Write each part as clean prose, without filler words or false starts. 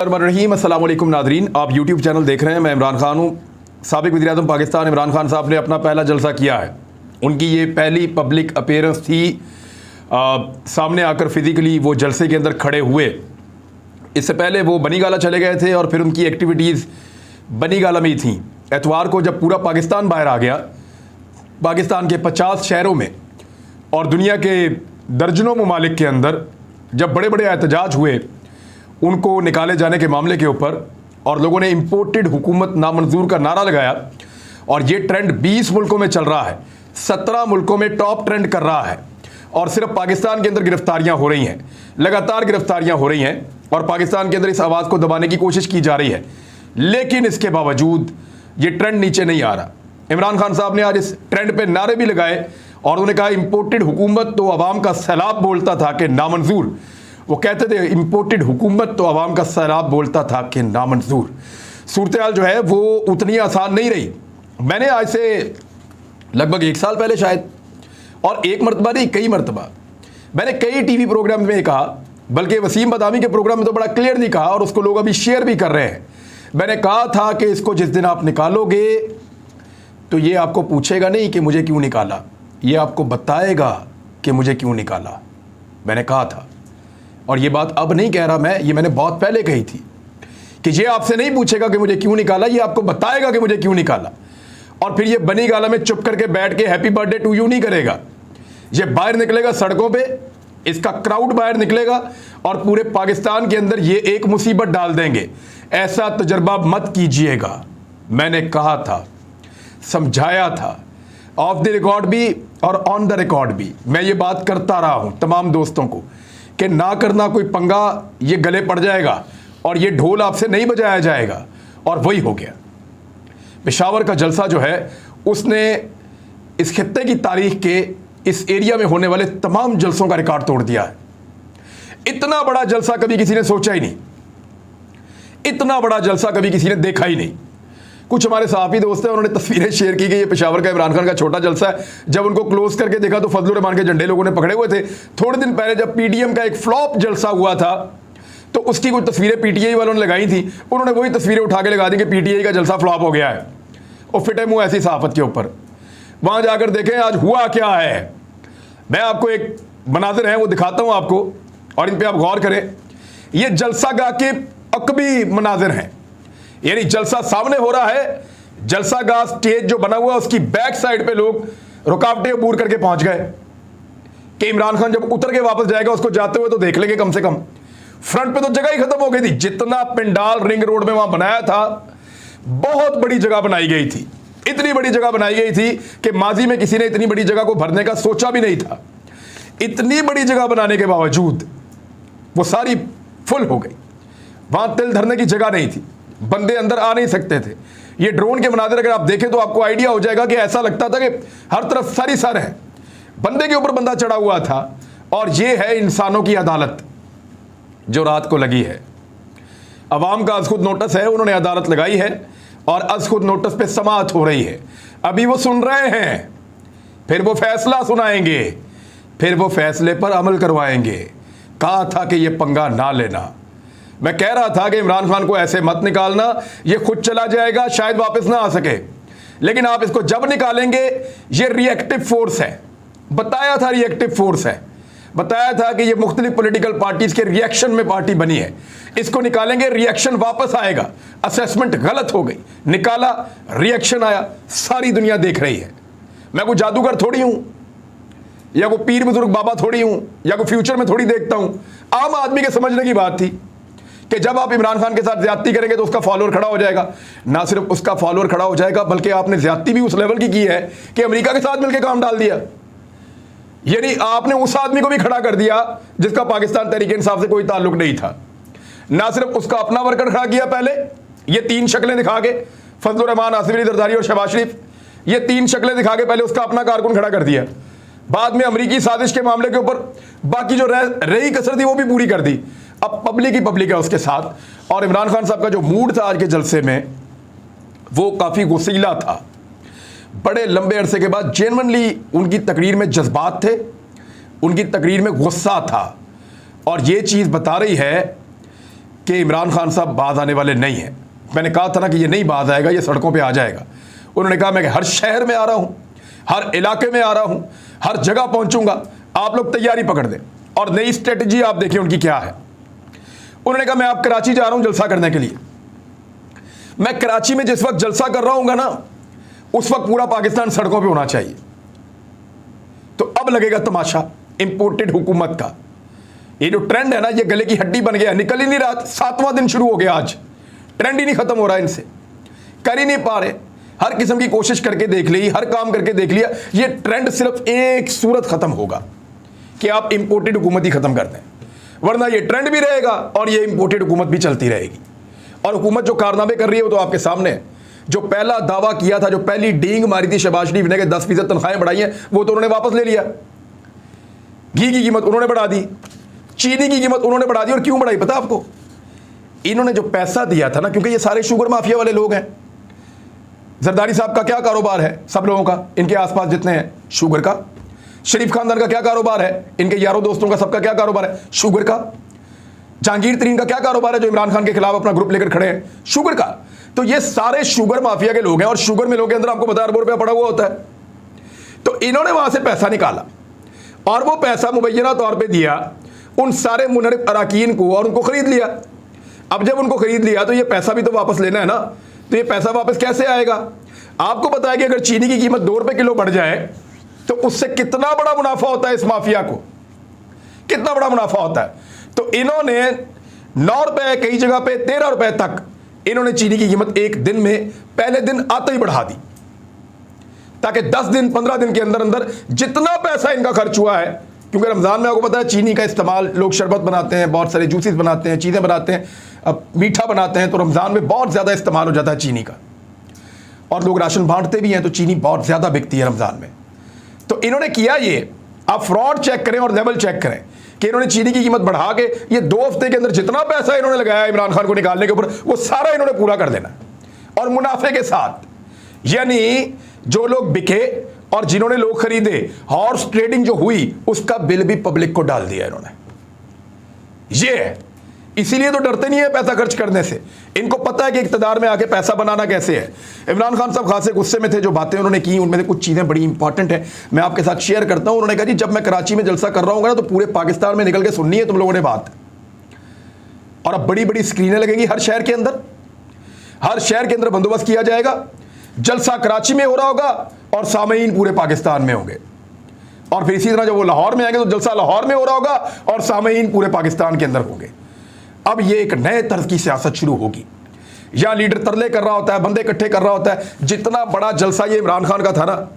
रहीम अस्सलाम वालेकुम नादरीन, आप यूट्यूब चैनल देख रहे हैं। मैं इमरान खान हूँ। साबिक वज़ीर-ए-आज़म पाकिस्तान इमरान खान साहब ने अपना पहला जलसा किया है। उनकी ये पहली पब्लिक अपीयरेंस थी। सामने आकर फिज़िकली वो जलसे के अंदर खड़े हुए। इससे पहले वो बनी गाला चले गए थे और फिर उनकी एक्टिविटीज़ बनी गाला में ही थी। एतवार को जब पूरा पाकिस्तान बाहर आ गया, पाकिस्तान के 50 शहरों में और दुनिया के दर्जनों ममालिक के अंदर जब बड़े बड़े एहतजाज हुए उनको निकाले जाने के मामले के ऊपर, और लोगों ने इम्पोर्टेड हुकूमत नामंजूर का नारा लगाया, और ये ट्रेंड 20 मुल्कों में चल रहा है, 17 मुल्कों में टॉप ट्रेंड कर रहा है। और सिर्फ पाकिस्तान के अंदर गिरफ्तारियां हो रही हैं, लगातार गिरफ्तारियां हो रही हैं, और पाकिस्तान के अंदर इस आवाज़ को दबाने की कोशिश की जा रही है। लेकिन इसके बावजूद ये ट्रेंड नीचे नहीं आ रहा। इमरान खान साहब ने आज इस ट्रेंड पे नारे भी लगाए और उन्होंने कहा इम्पोर्टेड हुकूमत तो अवाम का सैलाब बोलता था कि नामंजूर। वो कहते थे इम्पोर्टेड हुकूमत तो अवाम का सैलाब बोलता था कि नामंजूर। सूरत हाल जो है वो उतनी आसान नहीं रही। मैंने आज से लगभग 1 साल पहले शायद, और एक मरतबा नहीं कई मरतबा, मैंने कई टीवी प्रोग्राम में कहा, बल्कि वसीम बदामी के प्रोग्राम में तो बड़ा क्लियरली कहा और उसको लोग अभी शेयर भी कर रहे हैं। मैंने कहा था कि इसको जिस दिन आप निकालोगे तो ये आपको पूछेगा नहीं कि मुझे क्यों निकाला, ये आपको बताएगा कि मुझे क्यों निकाला। मैंने कहा था, और ये बात अब नहीं कह रहा मैं, ये मैंने बहुत पहले कही थी कि ये आपसे नहीं पूछेगा कि मुझे क्यों निकाला, ये आपको बताएगा कि मुझे क्यों निकाला। और फिर ये बनी गाला में चुप करके बैठ के हैप्पी बर्थडे टू यू नहीं करेगा। ये बाहर निकलेगा सड़कों पे, इसका क्राउड बाहर निकलेगा और पूरे पाकिस्तान के अंदर ये एक मुसीबत डाल देंगे। ऐसा तजर्बा मत कीजिएगा। मैंने कहा था, समझाया था, ऑफ द रिकॉर्ड भी और ऑन द रिकॉर्ड भी मैं ये बात करता रहा हूं तमाम दोस्तों को कि ना करना कोई पंगा, ये गले पड़ जाएगा और ये ढोल आपसे नहीं बजाया जाएगा। और वही हो गया। पेशावर का जलसा जो है उसने इस खित्ते की तारीख के इस एरिया में होने वाले तमाम जलसों का रिकॉर्ड तोड़ दिया है। इतना बड़ा जलसा कभी किसी ने सोचा ही नहीं, इतना बड़ा जलसा कभी किसी ने देखा ही नहीं। कुछ हमारे सहाफ़ी दोस्त हैं, उन्होंने तस्वीरें शेयर की कि ये पेशावर का इमरान खान का छोटा जलसा है। जब उनको क्लोज करके देखा तो फजलुर रहमान के झंडे लोगों ने पकड़े हुए थे। थोड़े दिन पहले जब पीटीएम का एक फ्लॉप जलसा हुआ था तो उसकी कुछ तस्वीरें पीटीआई वालों ने लगाई थी, उन्होंने वही तस्वीरें उठा के लगा दी कि पीटीआई का जलसा फ्लॉप हो गया है। और फिटे मुंह ऐसी सहाफत के ऊपर। वहां जाकर देखें आज हुआ क्या है। मैं आपको एक मनाजिर है वो दिखाता हूं आपको, और इन पर आप गौर करें। ये जलसा गाह के अकबी मनाजिर हैं, यानी जलसा सामने हो रहा है, जलसा गाह स्टेज जो बना हुआ उसकी बैक साइड पे लोग रुकावटें अबूर करके पहुंच गए कि इमरान खान जब उतर के वापस जाएगा उसको जाते हुए तो देख लेंगे कम से कम। फ्रंट पे तो जगह ही खत्म हो गई थी। जितना पिंडाल रिंग रोड में वहां बनाया था, बहुत बड़ी जगह बनाई गई थी, इतनी बड़ी जगह बनाई गई थी कि माजी में किसी ने इतनी बड़ी जगह को भरने का सोचा भी नहीं था। इतनी बड़ी जगह बनाने के बावजूद वो सारी फुल हो गई। वहां तिल धरने की जगह नहीं थी, बंदे अंदर आ नहीं सकते थे। ये ड्रोन के मनाज़िर अगर आप देखें तो आपको आइडिया हो जाएगा कि ऐसा लगता था कि हर तरफ सारी सर है, बंदे के ऊपर बंदा चढ़ा हुआ था। और ये है इंसानों की अदालत जो रात को लगी है। अवाम का अज खुद नोटिस है, उन्होंने अदालत लगाई है और अज खुद नोटिस पे समाअत हो रही है। अभी वो सुन रहे हैं, फिर वो फैसला सुनाएंगे, फिर वो फैसले पर अमल करवाएंगे। कहा था कि ये पंगा ना लेना। मैं कह रहा था कि इमरान खान को ऐसे मत निकालना, ये खुद चला जाएगा, शायद वापस ना आ सके। लेकिन आप इसको जब निकालेंगे, ये रिएक्टिव फोर्स है। बताया था रिएक्टिव फोर्स है, बताया था कि ये मुख्तलिफ पॉलिटिकल पार्टीज के रिएक्शन में पार्टी बनी है। इसको निकालेंगे, रिएक्शन वापस आएगा। असेसमेंट गलत हो गई, निकाला, रिएक्शन आया, सारी दुनिया देख रही है। मैं कोई जादूगर थोड़ी हूं, या कोई पीर बुजुर्ग बाबा थोड़ी हूं, या कोई फ्यूचर में थोड़ी देखता हूं। आम आदमी के समझने की बात थी कि जब आप इमरान खान के साथ ज्यादती करेंगे तो उसका फॉलोअर खड़ा हो जाएगा। ना सिर्फ उसका फॉलोअर खड़ा हो जाएगा, बल्कि आपने ज्यादती भी उस लेवल की है कि अमेरिका के साथ मिलकर काम डाल दिया। यानी आपने उस आदमी को भी खड़ा कर दिया जिसका पाकिस्तान तहरीक इंसाफ से कोई ताल्लुक नहीं था। ना सिर्फ उसका अपना वर्कर खड़ा किया, पहले ये 3 शक्लें दिखा के, फजलुर रहमान, आसिफ अली जरदारी और शहबाज शरीफ, ये 3 शक्लें दिखा के पहले उसका अपना कारकुन खड़ा कर दिया। बाद में अमरीकी साजिश के मामले के ऊपर बाकी जो रही कसर थी वो भी पूरी कर दी। अब पब्लिक ही पब्लिक है उसके साथ। और इमरान खान साहब का जो मूड था आज के जलसे में, वो काफ़ी गुस्सीला था। बड़े लंबे अरसे के बाद जेन्युइनली उनकी तकरीर में जज्बात थे, उनकी तकरीर में गुस्सा था। और ये चीज़ बता रही है कि इमरान खान साहब बाज आने वाले नहीं हैं। मैंने कहा था ना कि ये नहीं बाज आएगा, ये सड़कों पे आ जाएगा। उन्होंने कहा मैं हर शहर में आ रहा हूँ, हर इलाके में आ रहा हूँ, हर जगह पहुँचूंगा, आप लोग तैयारी पकड़ दें। और नई स्ट्रेटजी आप देखिए उनकी क्या है। उन्होंने कहा मैं आप कराची जा रहा हूँ जलसा करने के लिए। मैं कराची में जिस वक्त जलसा कर रहा हूँगा ना, उस वक्त पूरा पाकिस्तान सड़कों पे होना चाहिए। तो अब लगेगा तमाशा इंपोर्टेड हुकूमत का। ये जो ट्रेंड है ना, ये गले की हड्डी बन गया, निकल ही नहीं रहा। 7वां दिन शुरू हो गया आज, ट्रेंड ही नहीं खत्म हो रहा इनसे, कर ही नहीं पा रहे। हर किस्म की कोशिश करके देख ली, हर काम करके देख लिया, ये ट्रेंड सिर्फ एक सूरत खत्म होगा कि आप इंपोर्टेड हुकूमत ही खत्म कर दें, वरना ये ट्रेंड भी रहेगा और ये इंपोर्टेड हुकूमत भी चलती रहेगी। और हुकूमत जो कारनामे कर रही है वो तो आपके सामने है। जो पहला दावा किया था, जो पहली डींग मारी थी शहबाज शरीफ ने कि 10% तनख्वाहें बढ़ाई हैं, वो तो उन्होंने वापस ले लिया। घी की कीमत उन्होंने बढ़ा दी, चीनी की कीमत उन्होंने बढ़ा दी। और क्यों बढ़ाई पता आपको? इन्होंने जो पैसा दिया था ना, क्योंकि ये सारे शुगर माफिया वाले लोग हैं। जरदारी साहब का क्या कारोबार है? सब लोगों का, इनके आसपास जितने हैं, शुगर का। शरीफ खानदान का क्या कारोबार है? इनके यारों दोस्तों का सबका क्या कारोबार है? शुगर का। जहांगीर तरीन का क्या कारोबार है, जो इमरान खान के खिलाफ अपना ग्रुप लेकर खड़े हैं? शुगर का। तो ये सारे शुगर माफिया के लोग हैं, और शुगर मिलों के अंदर आपको पता है अरबों रुपया पड़ा हुआ होता है। तो इन्होंने वहां से पैसा निकाला और वो पैसा मुबैना तौर पर दिया उन सारे मुनरिफ अराकीन को, और उनको खरीद लिया। अब जब उनको खरीद लिया तो ये पैसा भी तो वापस लेना है ना। तो ये पैसा वापस कैसे आएगा? आपको पता है कि अगर चीनी की कीमत 2 रुपए किलो बढ़ जाए तो उससे कितना बड़ा मुनाफा होता है इस माफिया को, कितना बड़ा मुनाफा होता है। तो इन्होंने 9 रुपए, कई जगह पे 13 रुपए तक इन्होंने चीनी की कीमत एक दिन में, पहले दिन आते ही बढ़ा दी, ताकि 10 दिन 15 दिन के अंदर अंदर जितना पैसा इनका खर्च हुआ है, क्योंकि रमजान में आपको पता है चीनी का इस्तेमाल, लोग शरबत बनाते हैं, बहुत सारे जूसेस बनाते हैं, चीज़ें बनाते हैं, अब मीठा बनाते हैं, तो रमजान में बहुत ज़्यादा इस्तेमाल हो जाता है चीनी का। और लोग राशन बांटते भी हैं, तो चीनी बहुत ज़्यादा बिकती है रमजान में। तो इन्होंने किया ये, आप फ्रॉड चेक करें और लेवल चेक करें कि इन्होंने चीनी की कीमत बढ़ा के ये 2 हफ्ते के अंदर जितना पैसा इन्होंने लगाया इमरान खान को निकालने के ऊपर, वो सारा इन्होंने पूरा कर देना, और मुनाफे के साथ। यानी जो लोग बिके और जिन्होंने लोग खरीदे, हॉर्स ट्रेडिंग जो हुई, उसका बिल भी पब्लिक को डाल दिया इन्होंने। ये है, इसीलिए तो डरते नहीं है पैसा खर्च करने से। इनको पता है कि इक्तदार में आके पैसा बनाना कैसे है। इमरान खान साहब खासे गुस्से में थे, जो बातें उन्होंने की उनमें से कुछ चीज़ें बड़ी इंपॉर्टेंट है, मैं आपके साथ शेयर करता हूं। उन्होंने कहा जी जब मैं कराची में जलसा कर रहा हूँ ना, तो पूरे पाकिस्तान में निकल के सुननी है तुम लोगों ने बात। और अब बड़ी बड़ी स्क्रीनें लगेंगी हर शहर के अंदर, हर शहर के अंदर बंदोबस्त किया जाएगा। जलसा कराची में हो रहा होगा और सामईन पूरे पाकिस्तान में होंगे। और फिर इसी तरह जब वो लाहौर में आएंगे तो जलसा लाहौर में हो रहा होगा और सामईन पूरे पाकिस्तान के अंदर होंगे। अब ये एक नए तर्ज की सियासत शुरू होगी। या लीडर तरले कर रहा होता है, बंदे इकट्ठे कर रहा होता है। जितना बड़ा जलसा ये इमरान खान का था ना,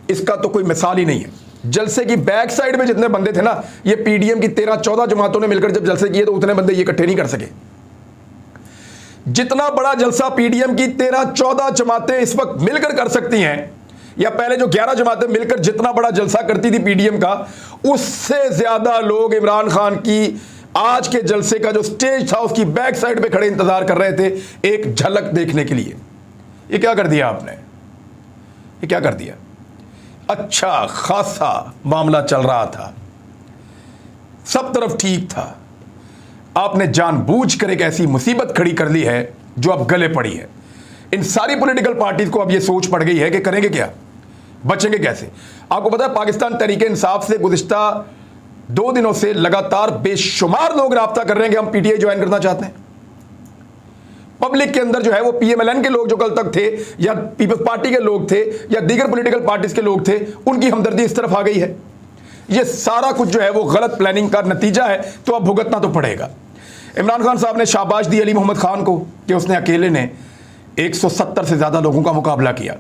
इसका तो कोई मिसाल ही नहीं है। जलसे की बैक साइड में जितने बंदे थे ना, ये पीडीएम की 13-14 जमातों ने मिलकर जब जलसे किए तो उतने बंदे ये इकट्ठे नहीं कर सके। जितना बड़ा जलसा पीडीएम की 13-14 जमातें इस वक्त मिलकर कर सकती हैं, या पहले जो 11 जमातें मिलकर जितना बड़ा जलसा करती थी पीडीएम का, उससे ज्यादा लोग इमरान खान की आज के जलसे का जो स्टेज था उसकी बैक साइड पे खड़े इंतजार कर रहे थे एक झलक देखने के लिए। ये क्या कर दिया आपने? ये क्या कर दिया? अच्छा खासा मामला चल रहा था, सब तरफ ठीक था, आपने जानबूझकर एक ऐसी मुसीबत खड़ी कर ली है जो अब गले पड़ी है। इन सारी पॉलिटिकल पार्टीज को अब ये सोच पड़ गई है कि करेंगे क्या, बचेंगे कैसे। आपको पता है पाकिस्तान तहरीक इंसाफ से गुज़िश्ता 2 दिनों से लगातार बेशुमार लोग राब्ता कर रहे हैं कि हम पीटीआई ज्वाइन करना चाहते हैं। पब्लिक के अंदर जो है वो पीएमएलएन के लोग जो कल तक थे, या पीपल्स पार्टी के लोग थे, या दीगर पॉलिटिकल पार्टीज के लोग थे, उनकी हमदर्दी इस तरफ आ गई है। ये सारा कुछ जो है वो गलत प्लानिंग का नतीजा है, तो अब भुगतना तो पड़ेगा। इमरान खान साहब ने शाबाश दी अली मोहम्मद खान को कि उसने अकेले ने 170 से ज़्यादा लोगों का मुकाबला किया।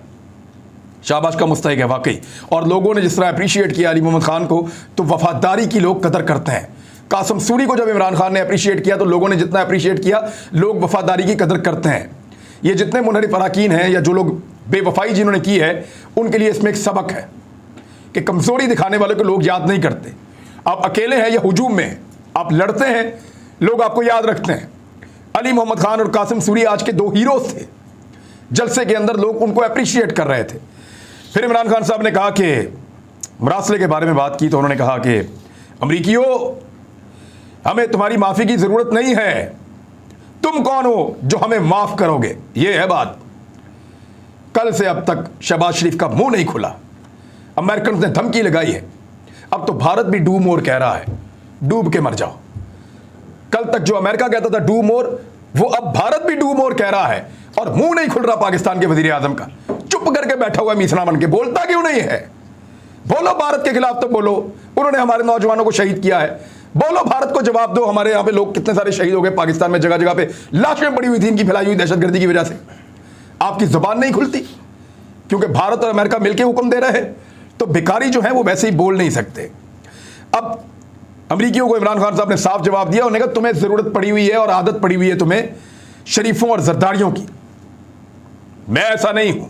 शाबाश का मुस्तहिक है वाकई। और लोगों ने जिस तरह अप्रिशिएट किया अली मोहम्मद खान को, तो वफादारी की लोग कदर करते हैं। कासिम सूरी को जब इमरान खान ने अप्रिशिएट किया तो लोगों ने जितना अप्रिशिएट किया, लोग वफादारी की कदर करते हैं। ये जितने मुनहरिफ अराकीन हैं या जो लोग बेवफाई जिन्होंने की है, उनके लिए इसमें एक सबक है कि कमज़ोरी दिखाने वालों को लोग याद नहीं करते। आप अकेले हैं या हुजूम में हैं, आप लड़ते हैं, लोग आपको याद रखते हैं। अली मोहम्मद खान और कासिम सूरी आज के 2 हीरोज थे। जलसे के अंदर लोग उनको अप्रिशिएट कर रहे थे। फिर इमरान खान साहब ने कहा कि मरासले के बारे में बात की, तो उन्होंने कहा कि अमरीकियों, हमें तुम्हारी माफ़ी की ज़रूरत नहीं है, तुम कौन हो जो हमें माफ करोगे? यह है बात। कल से अब तक शहबाज शरीफ का मुंह नहीं खुला। अमेरिकन ने धमकी लगाई है, अब तो भारत भी डू मोर कह रहा है, डूब के मर जाओ। कल तक जो अमेरिका कहता था डू मोर, वो अब भारत भी डू मोर कह रहा है, और मुंह नहीं खुल रहा पाकिस्तान के वजीर आजम का। चुप करके बैठा हुआ मीसना बन के, बोलता क्यों नहीं है? बोलो भारत के खिलाफ तो बोलो, उन्होंने हमारे नौजवानों को शहीद किया है। बोलो भारत को जवाब दो, हमारे यहां पे लोग कितने सारे शहीद हो गए, पाकिस्तान में जगह जगह पे लाशें पड़ी हुई थी इनकी फैलाई हुई दहशतगर्दी की वजह से। आपकी जुबान नहीं खुलती क्योंकि भारत और अमेरिका मिलकर हुक्म दे रहे हैं, तो भिखारी जो है वो वैसे ही बोल नहीं सकते। अब अमरीकियों को इमरान खान साहब ने साफ जवाब दिया, उन्होंने कहा तुम्हें जरूरत पड़ी हुई है और आदत पड़ी हुई है तुम्हें शरीफों और जरदारियों की, मैं ऐसा नहीं हूं।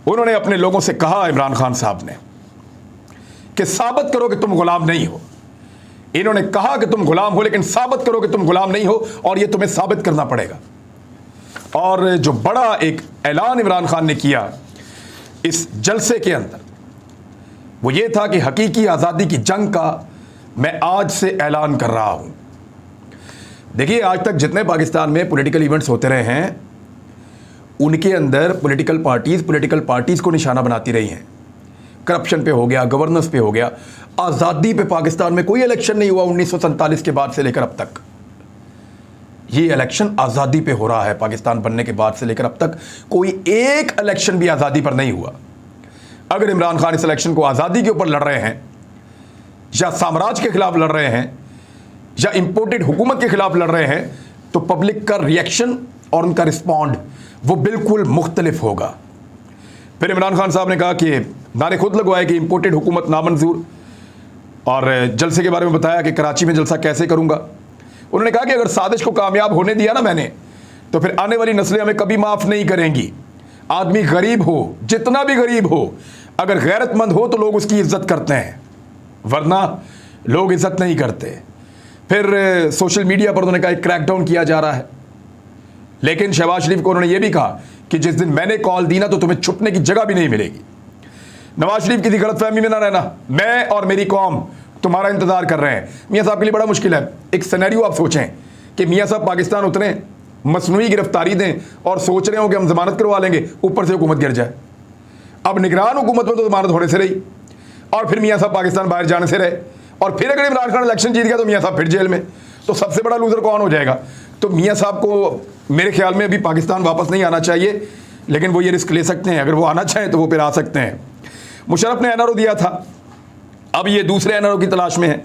उन्होंने अपने लोगों से कहा, इमरान खान साहब ने, कि साबित करो कि तुम गुलाम नहीं हो। इन्होंने कहा कि तुम गुलाम हो, लेकिन साबित करो कि तुम गुलाम नहीं हो, और यह तुम्हें साबित करना पड़ेगा। और जो बड़ा एक ऐलान इमरान खान ने किया इस जलसे के अंदर, वो ये था कि हकीकी आज़ादी की जंग का मैं आज से ऐलान कर रहा हूं। देखिए, आज तक जितने पाकिस्तान में पॉलिटिकल इवेंट्स होते रहे हैं, उनके अंदर पॉलिटिकल पार्टीज को निशाना बनाती रही हैं। करप्शन पे हो गया, गवर्नेंस पे हो गया। आज़ादी पे पाकिस्तान में कोई इलेक्शन नहीं हुआ 1947 के बाद से लेकर अब तक। ये इलेक्शन आज़ादी पे हो रहा है। पाकिस्तान बनने के बाद से लेकर अब तक कोई एक इलेक्शन भी आज़ादी पर नहीं हुआ। अगर इमरान खान इस इलेक्शन को आज़ादी के ऊपर लड़ रहे हैं, या साम्राज्य के खिलाफ लड़ रहे हैं, या इंपोर्टेड हुकूमत के खिलाफ लड़ रहे हैं, तो पब्लिक का रिएक्शन और उनका रिस्पॉन्ड वो बिल्कुल मुख्तलिफ होगा। फिर इमरान खान साहब ने कहा कि नारे खुद लगवाए कि इंपोर्टेड हुकूमत नामंजूर, और जलसे के बारे में बताया कि कराची में जलसा कैसे करूंगा। उन्होंने कहा कि अगर साजिश को कामयाब होने दिया ना मैंने, तो फिर आने वाली नस्लें हमें कभी माफ़ नहीं करेंगी। आदमी गरीब हो, जितना भी गरीब हो, अगर गैरतमंद हो तो लोग उसकी इज्जत करते हैं, वरना लोग इज्जत नहीं करते। फिर सोशल मीडिया पर उन्होंने कहा क्रैकडाउन किया जा रहा है, लेकिन शहबाज शरीफ को उन्होंने ये भी कहा कि जिस दिन मैंने कॉल दी ना, तो तुम्हें छुपने की जगह भी नहीं मिलेगी। नवाज शरीफ की गलतफहमी में ना रहना, मैं और मेरी कौम तुम्हारा इंतजार कर रहे हैं। मियाँ साहब के लिए बड़ा मुश्किल है। एक सिनेरियो आप सोचें कि मियाँ साहब पाकिस्तान उतरे, मसनूई गिरफ्तारी दें और सोच रहे हो कि हम जमानत करवा लेंगे, ऊपर से हुकूमत गिर जाए। अब निगरान हुकूमत में तो जमानत होने से रही, और फिर मियाँ साहब पाकिस्तान बाहर जाने से रहे, और फिर अगर इमरान खान इलेक्शन जीत गया तो मियाँ साहब फिर जेल में। तो सबसे बड़ा लूजर कौन हो जाएगा? तो मियाँ साहब को मेरे ख्याल में अभी पाकिस्तान वापस नहीं आना चाहिए, लेकिन वो ये रिस्क ले सकते हैं। अगर वो आना चाहें तो वो फिर आ सकते हैं। मुशर्रफ ने एनआरओ दिया था, अब ये दूसरे एनआरओ की तलाश में है।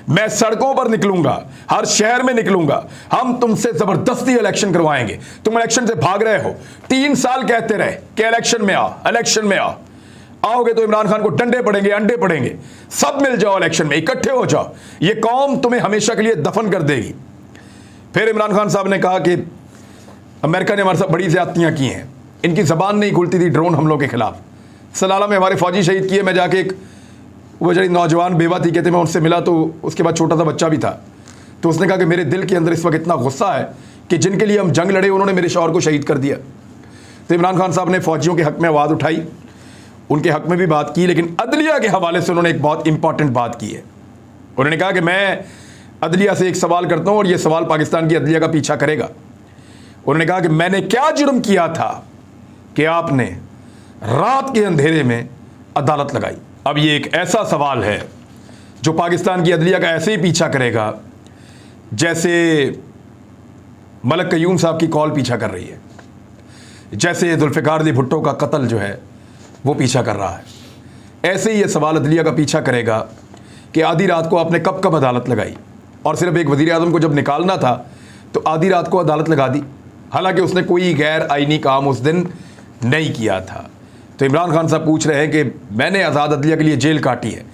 मैं सड़कों पर निकलूंगा, हर शहर में निकलूंगा, हम तुमसे जबरदस्ती इलेक्शन करवाएंगे। तुम इलेक्शन से भाग रहे हो, 3 साल कहते रहे कि इलेक्शन में आ, इलेक्शन में आ। आओगे तो इमरान खान को डंडे पड़ेंगे, अंडे पड़ेंगे, सब मिल जाओ इलेक्शन में, इकट्ठे हो जाओ, ये कौम तुम्हें हमेशा के लिए दफन कर देगी। फिर इमरान खान साहब ने कहा कि अमेरिका ने हमारे साथ बड़ी ज्यादतियां की हैं, इनकी जबान नहीं खुलती थी ड्रोन हमलों के खिलाफ। सलाला में हमारे फौजी शहीद किए। मैं जाके एक वो जड़ी नौजवान बेवा थी, कहते मैं उनसे मिला, तो उसके बाद छोटा सा बच्चा भी था, तो उसने कहा कि मेरे दिल के अंदर इस वक्त इतना गुस्सा है कि जिनके लिए हम जंग लड़े उन्होंने मेरे शौहर को शहीद कर दिया। तो इमरान खान साहब ने फौजियों के हक में आवाज़ उठाई, उनके हक में भी बात की, लेकिन अदलिया के हवाले से उन्होंने एक बहुत इंपॉर्टेंट बात की है। उन्होंने कहा कि मैं अदलिया से एक सवाल करता हूँ और ये सवाल पाकिस्तान की अदलिया का पीछा करेगा। उन्होंने कहा कि मैंने क्या जुर्म किया था कि आपने रात के अंधेरे में अदालत लगाई? अब ये एक ऐसा सवाल है जो पाकिस्तान की अदलिया का ऐसे ही पीछा करेगा जैसे मलक कयूम साहब की कॉल पीछा कर रही है, जैसे जुल्फ़िकार अली भुट्टो का कत्ल जो है वो पीछा कर रहा है। ऐसे ही ये सवाल अदलिया का पीछा करेगा कि आधी रात को आपने कब कब अदालत लगाई, और सिर्फ एक वज़ीर आज़म को जब निकालना था तो आधी रात को अदालत लगा दी, हालांकि उसने कोई गैर आईनी काम उस दिन नहीं किया था। तो इमरान खान साहब पूछ रहे हैं कि मैंने आज़ाद अदलिया के लिए जेल काटी है।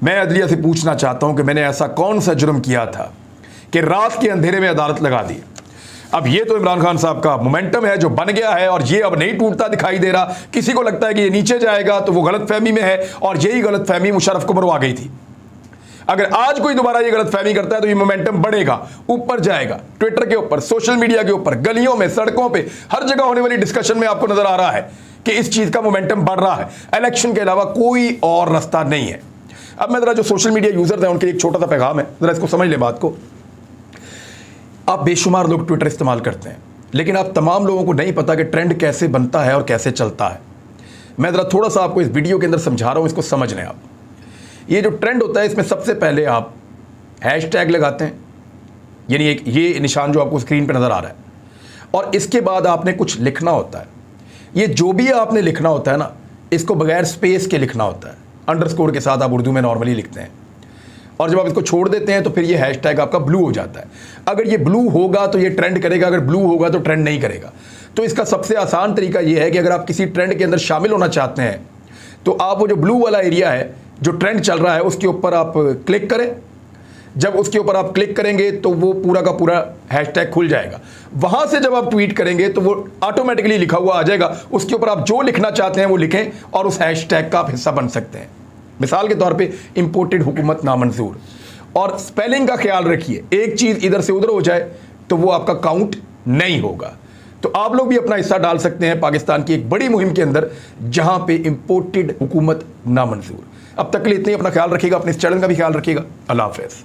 मैं अदलिया से पूछना चाहता हूं कि मैंने ऐसा कौन सा जुर्म किया था कि रात के अंधेरे में अदालत लगा दी। अब ये तो इमरान खान साहब का मोमेंटम है जो बन गया है, और ये अब नहीं टूटता दिखाई दे रहा। किसी को लगता है कि ये नीचे जाएगा तो वो गलतफहमी में है, और यही गलतफहमी मुशर्रफ को मरवा गई थी। अगर आज कोई दोबारा ये गलतफहमी करता है तो ये मोमेंटम बढ़ेगा, ऊपर जाएगा। ट्विटर के ऊपर, सोशल मीडिया के ऊपर, गलियों में, सड़कों पे, हर जगह होने वाली डिस्कशन में आपको नजर आ रहा है कि इस चीज का मोमेंटम बढ़ रहा है। इलेक्शन के अलावा कोई और रास्ता नहीं है। अब मैं जरा जो सोशल मीडिया यूजर्स हैं उनके लिए एक छोटा सा पैगाम है, जरा इसको समझ ले बात को। आप बेशुमार लोग ट्विटर इस्तेमाल करते हैं, लेकिन आप तमाम लोगों को नहीं पता कि ट्रेंड कैसे बनता है और कैसे चलता है। मैं ज़रा थोड़ा सा आपको इस वीडियो के अंदर समझा रहा हूँ, इसको समझ लें आप। ये जो ट्रेंड होता है, इसमें सबसे पहले आप हैशटैग लगाते हैं, यानी एक ये निशान जो आपको स्क्रीन पर नज़र आ रहा है, और इसके बाद आपने कुछ लिखना होता है। ये जो भी आपने लिखना होता है ना, इसको बगैर स्पेस के लिखना होता है, अंडरस्कोर के साथ आप उर्दू में नॉर्मली लिखते हैं। और जब आप इसको छोड़ देते हैं तो फिर ये हैशटैग आपका ब्लू हो जाता है। अगर ये ब्लू होगा तो ये ट्रेंड करेगा, अगर ब्लू होगा तो ट्रेंड नहीं करेगा। तो इसका सबसे आसान तरीका ये है कि अगर आप किसी ट्रेंड के अंदर शामिल होना चाहते हैं तो आप वो जो ब्लू वाला एरिया है, जो ट्रेंड चल रहा है, उसके ऊपर आप क्लिक करें। जब उसके ऊपर आप क्लिक करेंगे तो वो पूरा का पूरा हैशटैग खुल जाएगा। वहां से जब आप ट्वीट करेंगे तो वो ऑटोमेटिकली लिखा हुआ आ जाएगा। उसके ऊपर आप जो लिखना चाहते हैं वो लिखें और उस हैशटैग का आप हिस्सा बन सकते हैं। मिसाल के तौर पे इंपोर्टेड हुकूमत नामंजूर, और स्पेलिंग का ख्याल रखिए, एक चीज़ इधर से उधर हो जाए तो वो आपका काउंट नहीं होगा। तो आप लोग भी अपना हिस्सा डाल सकते हैं पाकिस्तान की एक बड़ी मुहिम के अंदर, जहां पे इंपोर्टेड हुकूमत नामंजूर। अब तक के लिए इतने, अपना ख्याल रखिएगा, अपने इस चैनल का भी ख्याल रखिएगा। अल्लाह हाफ़िज़।